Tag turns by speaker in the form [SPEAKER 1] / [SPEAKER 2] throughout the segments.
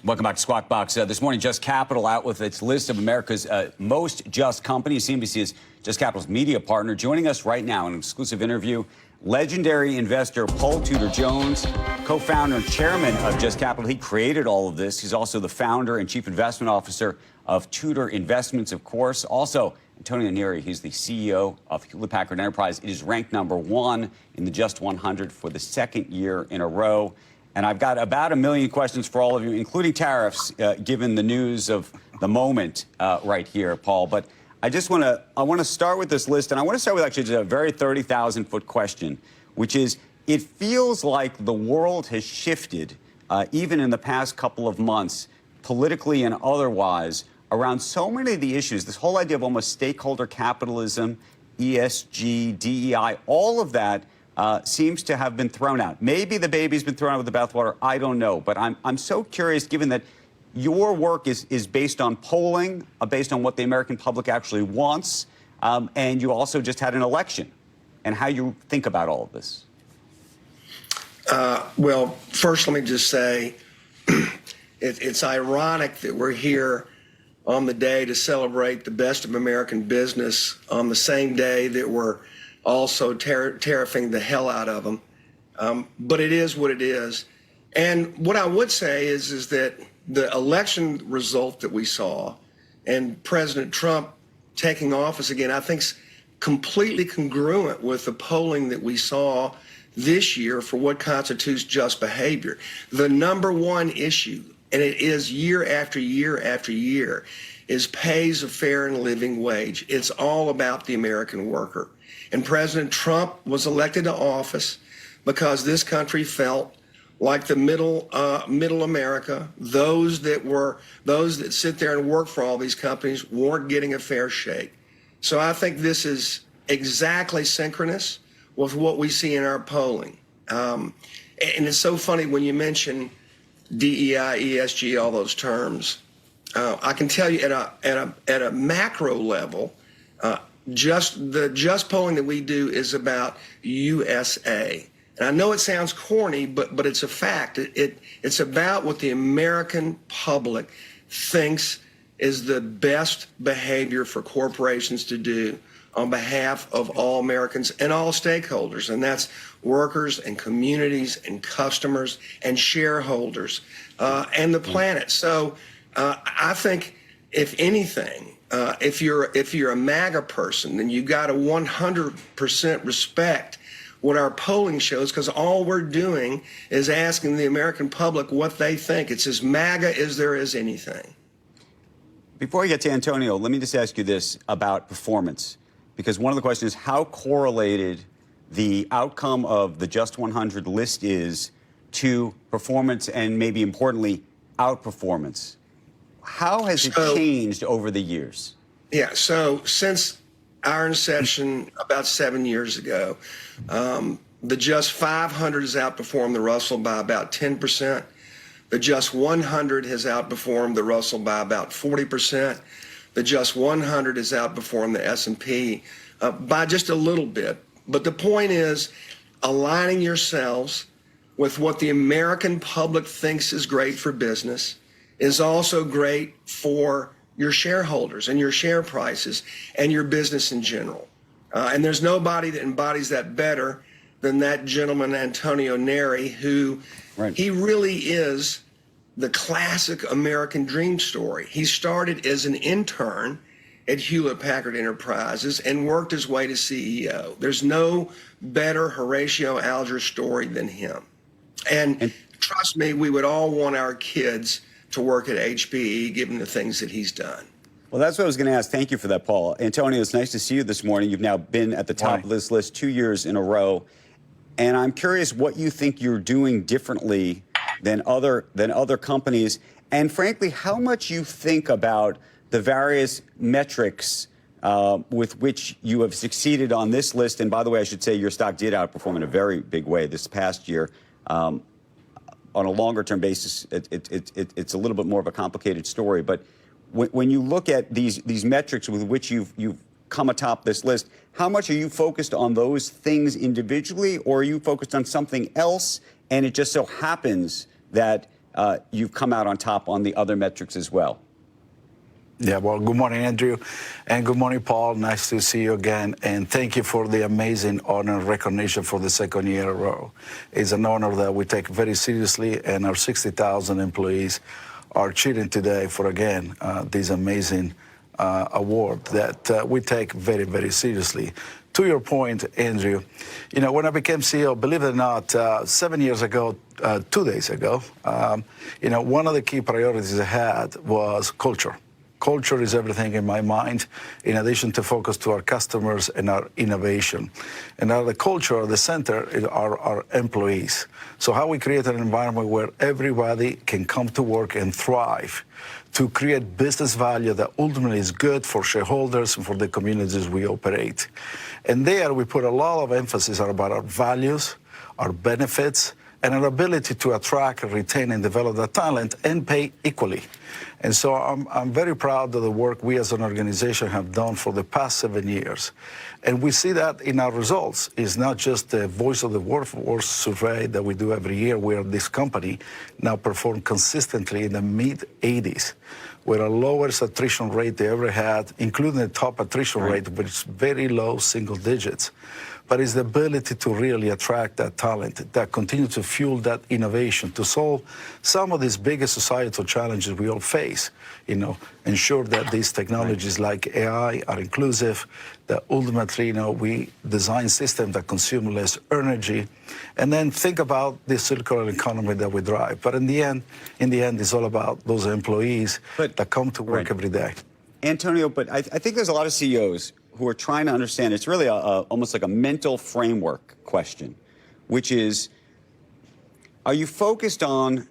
[SPEAKER 1] Welcome back to Squawk Box. This morning, Just Capital out with its list of America's most just companies. CNBC is Just Capital's media partner. Joining us right now in an exclusive interview, legendary investor Paul Tudor Jones, co-founder and chairman of Just Capital. He created all of this. He's also the founder and chief investment officer of Tudor Investments, of course. Also, Antonio Neri, he's the CEO of Hewlett Packard Enterprise. It is ranked #1 in the Just 100 for the second year in a row. And I've got about 1 million questions for all of you, including tariffs, given the news of the moment right here, Paul. But I want to start with this list, and I want to start with actually just a very 30,000-foot question, which is, it feels like the world has shifted, even in the past couple of months, politically and otherwise, around so many of the issues. This whole idea of almost stakeholder capitalism, ESG, DEI, all of that seems to have been thrown out. Maybe the baby's been thrown out with the bathwater. I don't know. But I'm so curious, given that your work is based on polling, based on what the American public actually wants, and you also just had an election, and how you think about all of this.
[SPEAKER 2] Well, first, let me just say it's ironic that we're here on the day to celebrate the best of American business on the same day that we're also tariffing the hell out of them. But it is what it is. And what I would say is that the election result that we saw and President Trump taking office again, I think is completely congruent with the polling that we saw this year for what constitutes just behavior. The #1 issue, and it is year after year after year, is pays a fair and living wage. It's all about the American worker. And President Trump was elected to office because this country felt like the middle America, those that sit there and work for all these companies weren't getting a fair shake. So I think this is exactly synchronous with what we see in our polling. And it's so funny when you mention DEI, ESG, all those terms. I can tell you at a macro level, just polling that we do is about USA. And I know it sounds corny, but it's a fact. It's about what the American public thinks is the best behavior for corporations to do on behalf of all Americans and all stakeholders, and that's workers and communities and customers and shareholders and the planet. So I think, if anything, if you're a MAGA person, then you got to 100% respect what our polling shows, because all we're doing is asking the American public what they think. It's as MAGA as there is anything.
[SPEAKER 1] Before we get to Antonio, let me just ask you this about performance, because one of the questions is how correlated the outcome of the Just 100 list is to performance and, maybe importantly, outperformance. How has it changed over the years? Yeah,
[SPEAKER 2] so since our inception about 7 years ago, the Just 500 has outperformed the Russell by about 10%. The Just 100 has outperformed the Russell by about 40%. The Just 100 has outperformed the S&P by just a little bit. But the point is aligning yourselves with what the American public thinks is great for business is also great for your shareholders and your share prices and your business in general. And there's nobody that embodies that better than that gentleman, Antonio Neri, who he really is the classic American dream story. He started as an intern at Hewlett Packard Enterprises and worked his way to CEO. There's no better Horatio Alger story than him. And trust me, we would all want our kids to work at HPE, given the things that he's done.
[SPEAKER 1] Well, that's what I was going to ask. Thank you for that, Paul. Antonio, it's nice to see you this morning. You've now been at the top of this list 2 years in a row. And I'm curious what you think you're doing differently than other companies. And frankly, how much you think about the various metrics with which you have succeeded on this list. And by the way, I should say your stock did outperform in a very big way this past year. On a longer-term basis, it's a little bit more of a complicated story. But when you look at these metrics with which you've come atop this list, how much are you focused on those things individually, or are you focused on something else, and it just so happens that you've come out on top on the other metrics as well.
[SPEAKER 3] Yeah, well, good morning, Andrew, and good morning, Paul. Nice to see you again, and thank you for the amazing honor and recognition for the second year in a row. It's an honor that we take very seriously, and our 60,000 employees are cheering today for, again, this amazing award that we take very, very seriously. To your point, Andrew, you know, when I became CEO, believe it or not, 7 years ago, 2 days ago, you know, one of the key priorities I had was culture. Culture is everything in my mind, in addition to focus to our customers and our innovation. And out of the culture, the center are our employees. So how we create an environment where everybody can come to work and thrive to create business value that ultimately is good for shareholders and for the communities we operate. And there we put a lot of emphasis about our values, our benefits, and our ability to attract, retain, and develop that talent and pay equally. And so I'm very proud of the work we as an organization have done for the past 7 years. And we see that in our results. It's not just the Voice of the Workforce survey that we do every year, where this company now performs consistently in the mid-80s, with our lowest attrition rate they ever had, including the top attrition rate, which is very low single digits. But it's the ability to really attract that talent that continues to fuel that innovation, to solve some of these biggest societal challenges we all face, you know, ensure that these technologies like AI are inclusive, that ultimately, you know, we design systems that consume less energy, and then think about the circular economy that we drive. But in the end, it's all about those employees that come to work every day.
[SPEAKER 1] Antonio, but I think there's a lot of CEOs who are trying to understand. It's really almost like a mental framework question, which is, are you focused on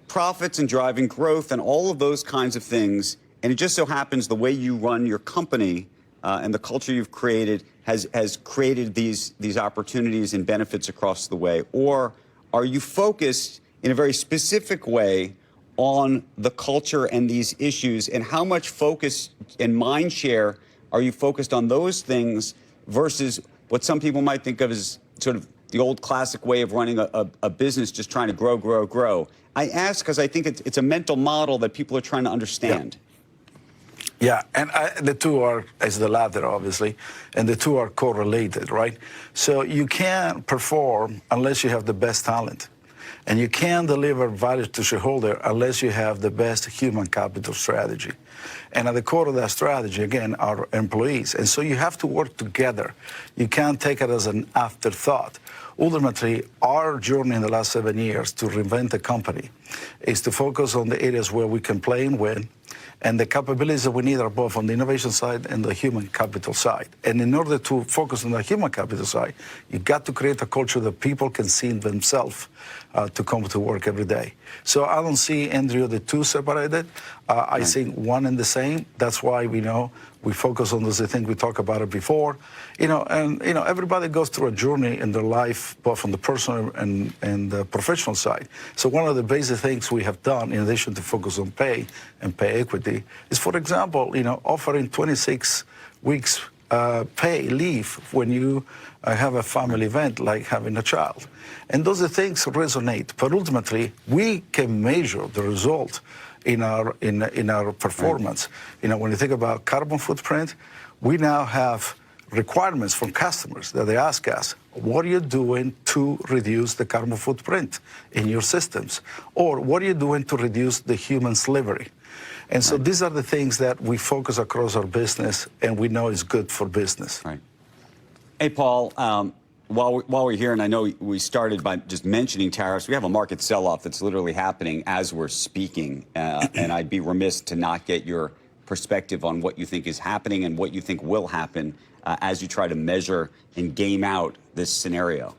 [SPEAKER 1] profits and driving growth and all of those kinds of things, and it just so happens the way you run your company and the culture you've created has created these opportunities and benefits across the way? Or are you focused in a very specific way on the culture and these issues, and how much focus and mind share are you focused on those things versus what some people might think of as sort of the old classic way of running a business, just trying to grow, grow, grow? I ask because I think it's a mental model that people are trying to understand.
[SPEAKER 3] Yeah, and the two are, as the latter, obviously, and the two are correlated, right? So you can't perform unless you have the best talent. And you can't deliver value to shareholder unless you have the best human capital strategy. And at the core of that strategy, again, are employees. And so you have to work together. You can't take it as an afterthought. Ultimately, our journey in the last 7 years to reinvent the company is to focus on the areas where we can play and win. And the capabilities that we need are both on the innovation side and the human capital side. And in order to focus on the human capital side, you've got to create a culture that people can see in themselves to come to work every day. So I don't see, Andrew, the two separated. I think one and the same. That's why we focus on those things we talked about it before. Everybody goes through a journey in their life, both on the personal and the professional side. So one of the basic things we have done, in addition to focus on pay and pay equity, is, for example, offering 26 weeks pay leave when you have a family event like having a child. And those things resonate, but ultimately we can measure the result in our performance. When you think about carbon footprint, we now have requirements from customers that they ask us, what are you doing to reduce the carbon footprint in your systems? Or what are you doing to reduce the human slavery? And so these are the things that we focus across our business, and we know is good for business.
[SPEAKER 1] Right. Hey, Paul, while we're here, and I know we started by just mentioning tariffs, we have a market sell-off that's literally happening as we're speaking, and I'd be remiss to not get your perspective on what you think is happening and what you think will happen as you try to measure and game out this scenario.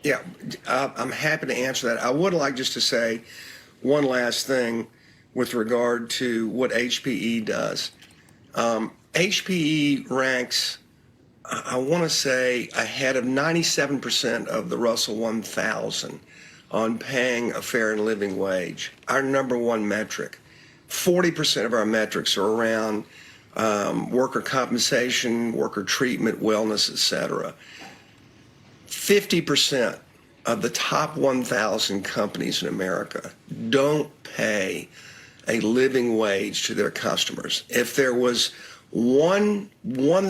[SPEAKER 2] Yeah, I'm happy to answer that. I would like just to say one last thing with regard to what HPE does. HPE ranks, I want to say, ahead of 97% of the Russell 1000 on paying a fair and living wage. Our number one metric. 40% of our metrics are around worker compensation, worker treatment, wellness, etc. 50% of the top 1,000 companies in America don't pay a living wage to their customers. If there was one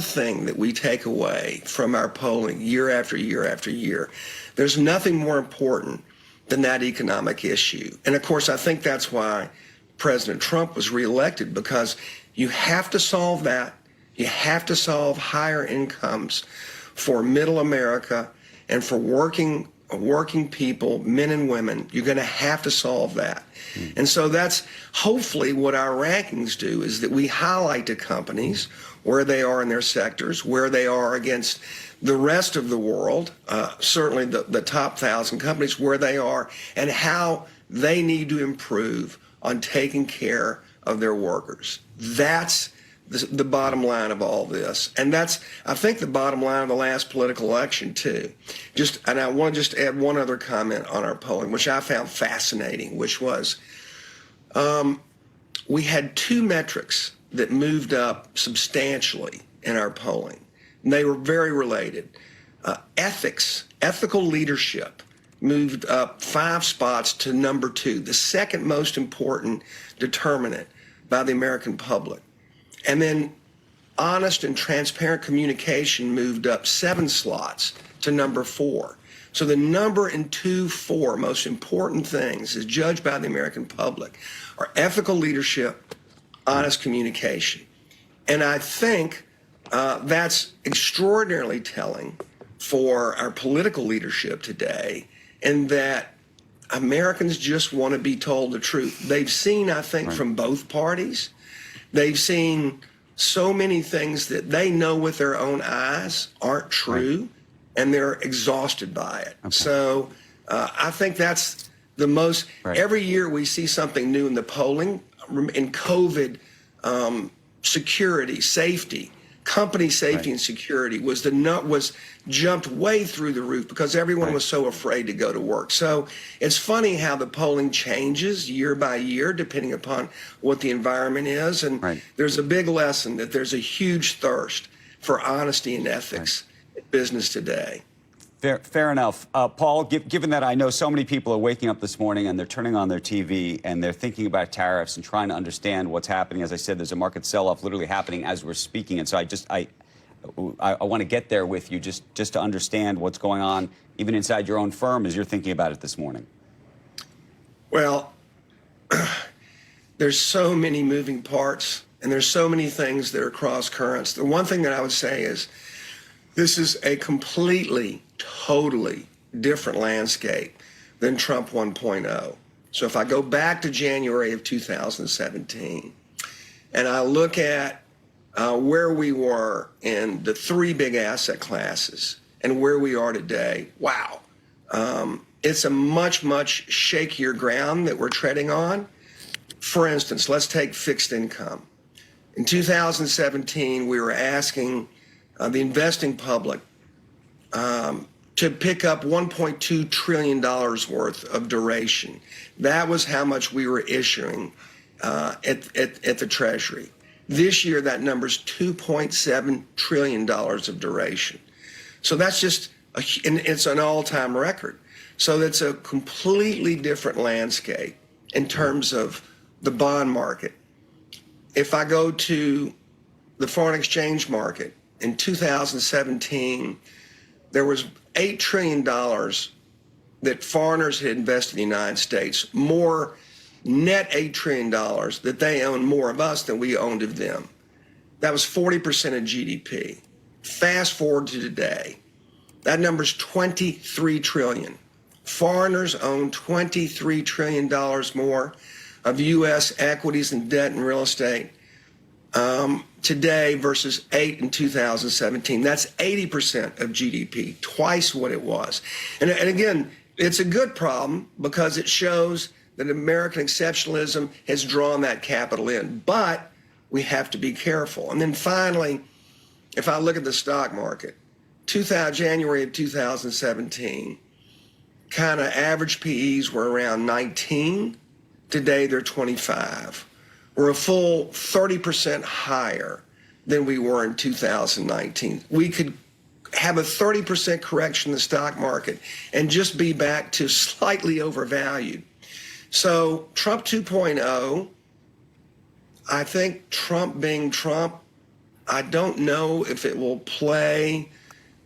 [SPEAKER 2] thing that we take away from our polling year after year after year, there's nothing more important than that economic issue. And of course, I think that's why President Trump was reelected, because you have to solve that. You have to solve higher incomes for middle America and for working people, men and women. You're going to have to solve that. And so that's hopefully what our rankings do, is that we highlight to companies where they are in their sectors, where they are against the rest of the world, certainly the top 1,000 companies, where they are and how they need to improve on taking care of their workers. That's the bottom line of all this. And that's, I think, the bottom line of the last political election, too. And I want to just add one other comment on our polling, which I found fascinating, which was we had two metrics that moved up substantially in our polling. And they were very related. Ethical leadership moved up 5 spots to number 2, the second most important determinant by the American public. And then honest and transparent communication moved up 7 slots to number 4. So the number and 2, 4 most important things, as judged by the American public, are ethical leadership, honest communication. And I think that's extraordinarily telling for our political leadership today, in that Americans just want to be told the truth. They've seen, I think, from both parties, they've seen so many things that they know with their own eyes aren't true, and they're exhausted by it. Okay. So I think that's the most, every year we see something new in the polling. In COVID, security, safety, company safety and security was jumped way through the roof because everyone was so afraid to go to work. So it's funny how the polling changes year by year depending upon what the environment is. And there's a big lesson that there's a huge thirst for honesty and ethics in business today.
[SPEAKER 1] Fair enough. Paul, given that I know so many people are waking up this morning and they're turning on their TV and they're thinking about tariffs and trying to understand what's happening. As I said, there's a market sell-off literally happening as we're speaking. And so I want to get there with you just to understand what's going on, even inside your own firm, as you're thinking about it this morning.
[SPEAKER 2] Well, there's so many moving parts and there's so many things that are cross currents. The one thing that I would say is this is a completely, totally different landscape than Trump 1.0. So if I go back to January of 2017 and I look at where we were in the 3 big asset classes and where we are today, wow. It's a much, much shakier ground that we're treading on. For instance, let's take fixed income. In 2017, we were asking the investing public to pick up $1.2 trillion worth of duration. That was how much we were issuing at the Treasury. This year, that number's $2.7 trillion of duration. So that's just, it's an all-time record. So that's a completely different landscape in terms of the bond market. If I go to the foreign exchange market, in 2017, there was $8 trillion that foreigners had invested in the United States, more net $8 trillion that they owned more of us than we owned of them. That was 40% of GDP. Fast forward to today, that number's $23 trillion. Foreigners own $23 trillion more of U.S. equities and debt and real estate today versus 8 in 2017. That's 80% of GDP, twice what it was. And again, it's a good problem because it shows that American exceptionalism has drawn that capital in. But we have to be careful. And then finally, if I look at the stock market, January of 2017, kind of average PEs were around 19. Today, they're 25. We're a full 30% higher than we were in 2019. We could have a 30% correction in the stock market and just be back to slightly overvalued. So Trump 2.0, I think Trump being Trump, I don't know if it will play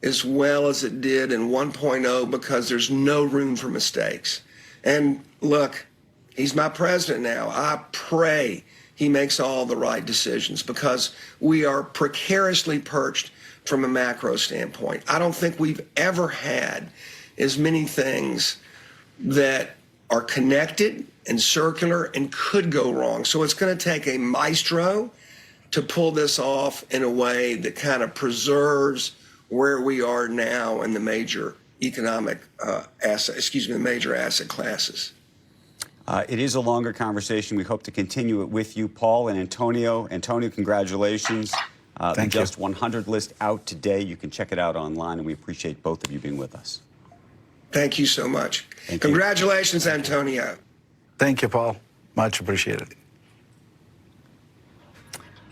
[SPEAKER 2] as well as it did in 1.0 because there's no room for mistakes. And look, he's my president now. I pray he makes all the right decisions because we are precariously perched from a macro standpoint. I don't think we've ever had as many things that are connected and circular and could go wrong. So it's going to take a maestro to pull this off in a way that kind of preserves where we are now in the major economic the major asset classes.
[SPEAKER 1] It is a longer conversation. We hope to continue it with you, Paul and Antonio. Antonio, congratulations. The Just 100 list out today. You can check it out online, and we appreciate both of you being with us.
[SPEAKER 2] Thank you so much.
[SPEAKER 1] Thank you.
[SPEAKER 2] Congratulations, Antonio.
[SPEAKER 3] Thank you, Paul. Much appreciated.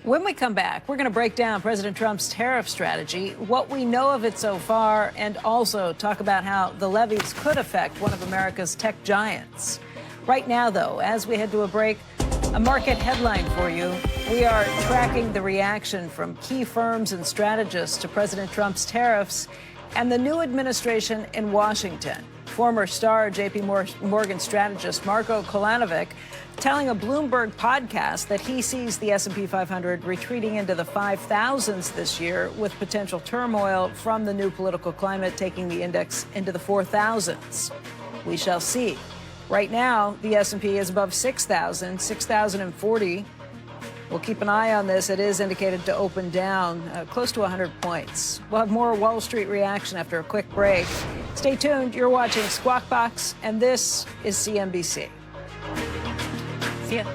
[SPEAKER 4] When we come back, we're going to break down President Trump's tariff strategy, what we know of it so far, and also talk about how the levies could affect one of America's tech giants. Right now, though, as we head to a break, a market headline for you. We are tracking the reaction from key firms and strategists to President Trump's tariffs and the new administration in Washington. Former star J.P. Morgan strategist Marko Kolanovic telling a Bloomberg podcast that he sees the S&P 500 retreating into the 5,000s this year, with potential turmoil from the new political climate taking the index into the 4,000s. We shall see. Right now, the S&P is above 6,000, 6,040. We'll keep an eye on this. It is indicated to open down close to 100 points. We'll have more Wall Street reaction after a quick break. Stay tuned. You're watching Squawk Box, and this is CNBC. See ya.